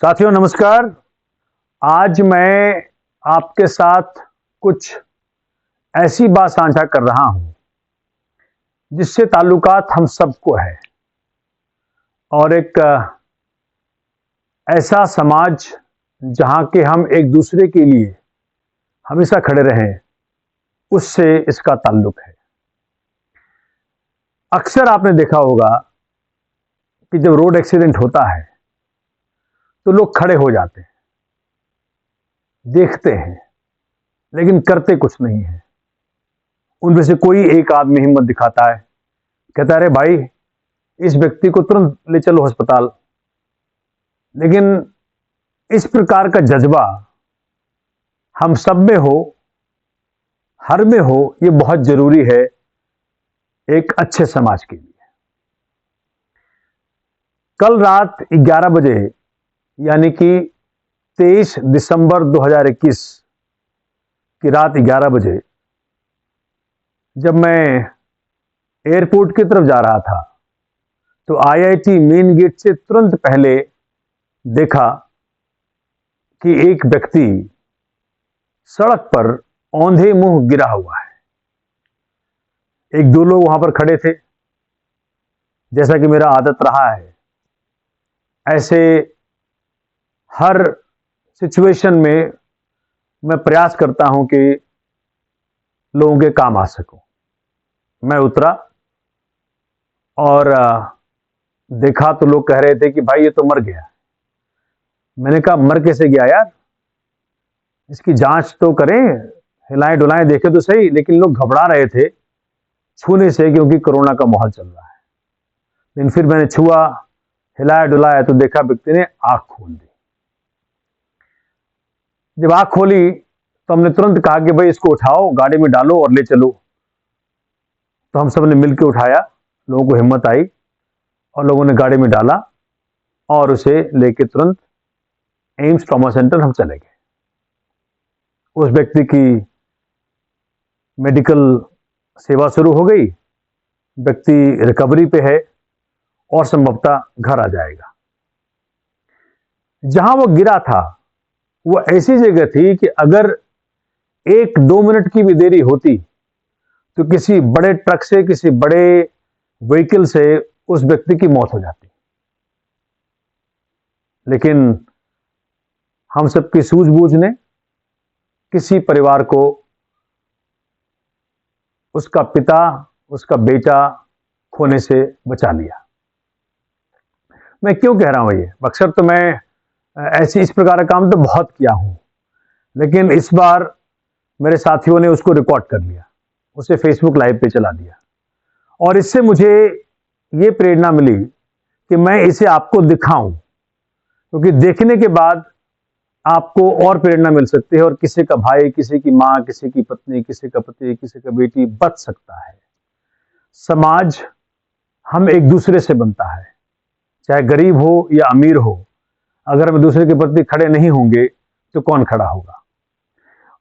साथियों नमस्कार। आज मैं आपके साथ कुछ ऐसी बात साझा कर रहा हूं जिससे ताल्लुकात हम सबको है और एक ऐसा समाज जहां के हम एक दूसरे के लिए हमेशा खड़े रहें, उससे इसका ताल्लुक है। अक्सर आपने देखा होगा कि जब रोड एक्सीडेंट होता है तो लोग खड़े हो जाते हैं, देखते हैं, लेकिन करते कुछ नहीं है। उनमें से कोई एक आदमी हिम्मत दिखाता है, कहता है अरे भाई इस व्यक्ति को तुरंत ले चलो अस्पताल। लेकिन इस प्रकार का जज्बा हम सब में हो, हर में हो, ये बहुत जरूरी है एक अच्छे समाज के लिए। कल रात 11 बजे यानी कि 23 दिसंबर 2021 की रात 11 बजे जब मैं एयरपोर्ट की तरफ जा रहा था तो आईआईटी मेन गेट से तुरंत पहले देखा कि एक व्यक्ति सड़क पर औंधे मुंह गिरा हुआ है। एक दो लोग वहां पर खड़े थे। जैसा कि मेरा आदत रहा है, ऐसे हर सिचुएशन में मैं प्रयास करता हूं कि लोगों के काम आ सकूं। मैं उतरा और देखा तो लोग कह रहे थे कि भाई ये तो मर गया। मैंने कहा मर कैसे गया यार, इसकी जांच तो करें, हिलाएं डुलाएं देखें तो सही। लेकिन लोग घबरा रहे थे छूने से, क्योंकि कोरोना का माहौल चल रहा है। लेकिन फिर मैंने छुआ, हिलाया डुलाया तो देखा व्यक्ति ने आंख खोल दी। जब आंख खोली तो हमने तुरंत कहा कि भाई इसको उठाओ, गाड़ी में डालो और ले चलो। तो हम सब ने मिलकर उठाया, लोगों को हिम्मत आई और लोगों ने गाड़ी में डाला और उसे लेके तुरंत एम्स ट्रॉमा सेंटर हम चले गए। उस व्यक्ति की मेडिकल सेवा शुरू हो गई, व्यक्ति रिकवरी पे है और संभवतः घर आ जाएगा। जहां वो गिरा था वो ऐसी जगह थी कि अगर 1-2 मिनट की भी देरी होती तो किसी बड़े ट्रक से, किसी बड़े व्हीकल से उस व्यक्ति की मौत हो जाती। लेकिन हम सबकी सूझबूझ ने किसी परिवार को, उसका पिता, उसका बेटा खोने से बचा लिया। मैं क्यों कह रहा हूं ये? अक्सर तो मैं ऐसी इस प्रकार का काम तो बहुत किया हूं, लेकिन इस बार मेरे साथियों ने उसको रिकॉर्ड कर लिया, उसे फेसबुक लाइव पे चला दिया और इससे मुझे ये प्रेरणा मिली कि मैं इसे आपको दिखाऊं, क्योंकि देखने के बाद आपको और प्रेरणा मिल सकती है और किसी का भाई, किसी की मां, किसी की पत्नी, किसी का पति, किसी का बेटी बच सकता है। समाज हम एक दूसरे से बनता है, चाहे गरीब हो या अमीर हो। अगर हम दूसरे के प्रति खड़े नहीं होंगे तो कौन खड़ा होगा?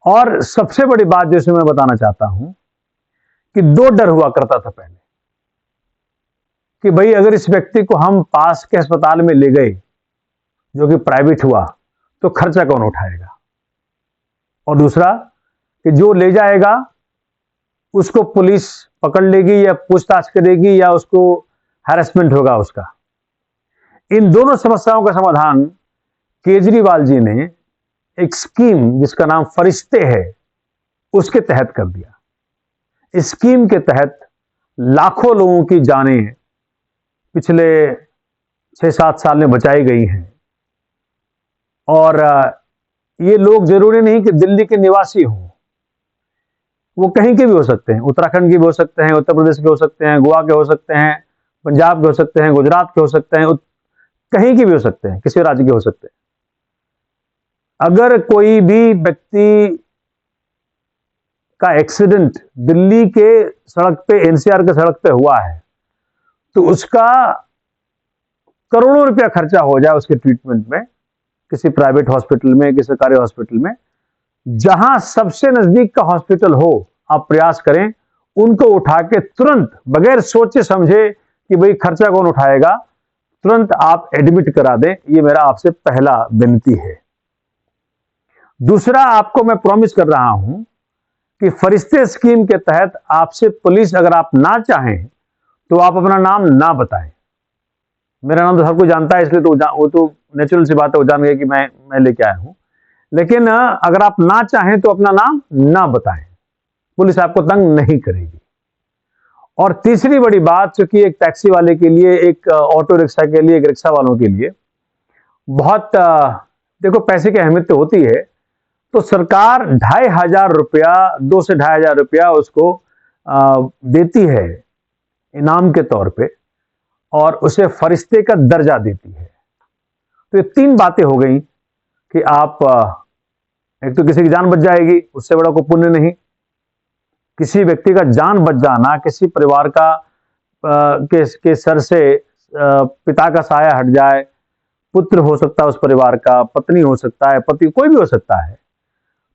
और सबसे बड़ी बात जैसे मैं बताना चाहता हूं कि 2 डर हुआ करता था पहले कि भाई अगर इस व्यक्ति को हम पास के अस्पताल में ले गए जो कि प्राइवेट हुआ तो खर्चा कौन उठाएगा, और दूसरा कि जो ले जाएगा उसको पुलिस पकड़ लेगी या पूछताछ करेगी या उसको हैरेसमेंट होगा उसका। इन दोनों समस्याओं का समाधान केजरीवाल जी ने एक स्कीम जिसका नाम फरिश्ते है उसके तहत कर दिया। इस स्कीम के तहत लाखों लोगों की जानें पिछले 6-7 साल में बचाई गई हैं। और ये लोग जरूरी नहीं कि दिल्ली के निवासी हों, वो कहीं के भी हो सकते हैं, उत्तराखंड के भी हो सकते हैं, उत्तर प्रदेश के हो सकते हैं, गोवा के हो सकते हैं, पंजाब के हो सकते हैं, गुजरात के हो सकते हैं, कहीं के भी हो सकते हैं, किसी राज्य के हो सकते हैं। अगर कोई भी व्यक्ति का एक्सीडेंट दिल्ली के सड़क पे, एनसीआर के सड़क पे हुआ है तो उसका करोड़ों रुपया खर्चा हो जाए उसके ट्रीटमेंट में, किसी प्राइवेट हॉस्पिटल में, किसी सरकारी हॉस्पिटल में, जहां सबसे नजदीक का हॉस्पिटल हो, आप प्रयास करें उनको उठा के तुरंत बगैर सोचे समझे कि भाई खर्चा कौन उठाएगा, तुरंत आप एडमिट करा दें, ये मेरा आपसे पहला विनती है। दूसरा, आपको मैं प्रॉमिस कर रहा हूं कि फरिश्ते स्कीम के तहत आपसे पुलिस, अगर आप ना चाहें तो आप अपना नाम ना बताएं। मेरा नाम तो सबको जानता है, इसलिए तो वो तो नेचुरल सी बात है, वो जान गए कि मैं लेके आया हूं। लेकिन अगर आप ना चाहें तो अपना नाम ना बताएं, पुलिस आपको तंग नहीं करेगी। और तीसरी बड़ी बात, चूंकि एक टैक्सी वाले के लिए, एक ऑटो रिक्शा के लिए, एक रिक्शा वालों के लिए बहुत देखो पैसे की अहमियत तो होती है, तो सरकार 2,500 रुपया, 2 से 2,500 रुपया उसको देती है इनाम के तौर पे, और उसे फरिश्ते का दर्जा देती है। तो ये 3 बातें हो गई कि आप एक तो किसी की जान बच जाएगी, उससे बड़ा कोई पुण्य नहीं। किसी व्यक्ति का जान बच जाना, किसी परिवार का के सर से पिता का साया हट जाए, पुत्र हो सकता है उस परिवार का, पत्नी हो सकता है, पति, कोई भी हो सकता है,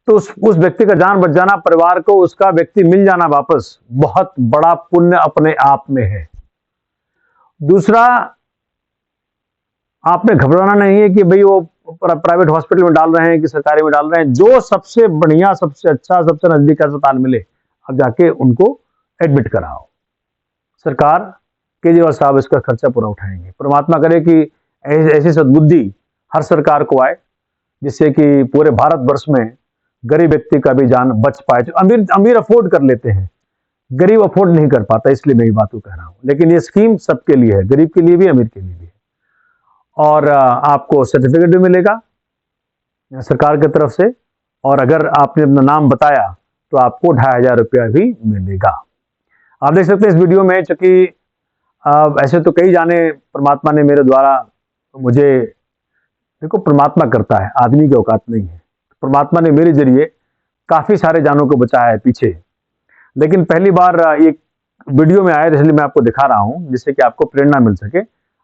तो उस व्यक्ति का जान बच जाना, परिवार को उसका व्यक्ति मिल जाना वापस, बहुत बड़ा पुण्य अपने आप में है। दूसरा, आपने घबराना नहीं है कि भाई वो प्राइवेट हॉस्पिटल में डाल रहे हैं कि सरकारी में डाल रहे हैं। जो सबसे बढ़िया, सबसे अच्छा, सबसे नजदीक अस्पताल मिले, आप जाके उनको एडमिट कराओ। सरकार, केजरीवाल साहब इसका खर्चा पूरा उठाएंगे। परमात्मा करे कि ऐसी सद्बुद्धि हर सरकार को आए, जिससे कि पूरे भारतवर्ष में गरीब व्यक्ति का भी जान बच पाए। जो अमीर अफोर्ड कर लेते हैं, गरीब अफोर्ड नहीं कर पाता, इसलिए मैं ये बात को कह रहा हूं। लेकिन ये स्कीम सबके लिए है, गरीब के लिए भी, अमीर के लिए भी है। और आपको सर्टिफिकेट भी मिलेगा सरकार की तरफ से, और अगर आपने अपना नाम बताया तो आपको 2,500 रुपया भी मिलेगा। आप देख सकते हैं इस वीडियो में, चूंकि ऐसे तो कई जाने परमात्मा ने मेरे द्वारा मुझे, देखो परमात्मा करता है, आदमी की औकात नहीं है। परमात्मा ने मेरे जरिए काफी सारे जानों को बचाया है पीछे, लेकिन पहली बार एक वीडियो में आया, इसलिए मैं आपको दिखा रहा हूं, जिससे कि आपको प्रेरणा मिल सके।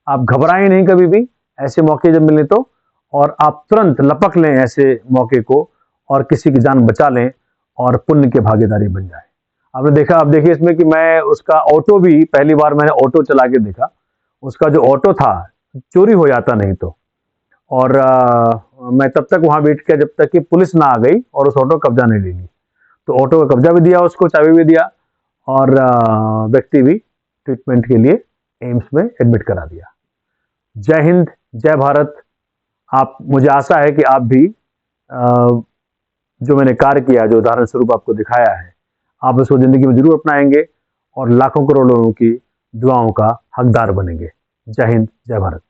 आप घबराएं नहीं कभी भी, ऐसे मौके जब मिले तो, और आप तुरंत लपक लें ऐसे मौके को, और किसी की जान बचा लें, और पुण्य की भागीदारी बन जाए। आपने देखा, आप देखिए इसमें कि मैं उसका ऑटो भी, पहली बार मैंने ऑटो चला के देखा, उसका जो ऑटो था चोरी हो जाता नहीं तो। और मैं तब तक वहां वेट किया जब तक कि पुलिस ना आ गई और उस ऑटो कब्जा नहीं ले ली। तो ऑटो का कब्जा भी दिया, उसको चाबी भी दिया, और व्यक्ति भी ट्रीटमेंट के लिए एम्स में एडमिट करा दिया। जय हिंद, जय भारत। आप, मुझे आशा है कि आप भी जो मैंने कार्य किया, जो उदाहरण स्वरूप आपको दिखाया है, आप उसको जिंदगी में जरूर अपनाएंगे और लाखों करोड़ों लोगों की दुआओं का हकदार बनेंगे। जय हिंद, जय भारत।